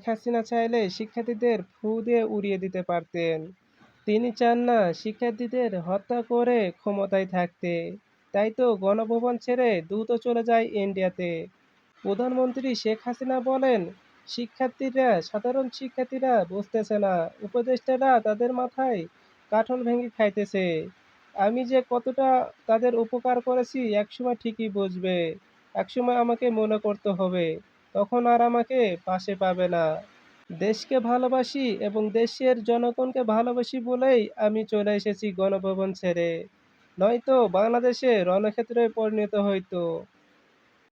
হাসিনা চাইলে শিক্ষার্থীদের ফু দিয়ে উড়িয়ে দিতে পারতেন। তিনি চান না শিক্ষার্থীদের হত্যা করে ক্ষমতায় থাকতে। তাই তো গণভবন ছেড়ে দ্রুত চলে যায় ইন্ডিয়াতে। প্রধানমন্ত্রী শেখ হাসিনা বলেন, সাধারণ শিক্ষার্থীরা বুঝতেছে না, উপদেষ্টারা তাদের মাথায় কাঠল ভেঙে খাইতেছে। আমি যে কতটা তাদের উপকার করেছি একসময় ঠিকই বুঝবে। একসময় আমাকে মনে করতে হবে, তখন আর আমাকে পাশে পাবে না। দেশকে ভালোবাসি এবং দেশের জনগণকে ভালোবাসি বলেই আমি চলে এসেছি গণভবন ছেড়ে। নয়তো বাংলাদেশে রণক্ষেত্রে পরিণত হইতো।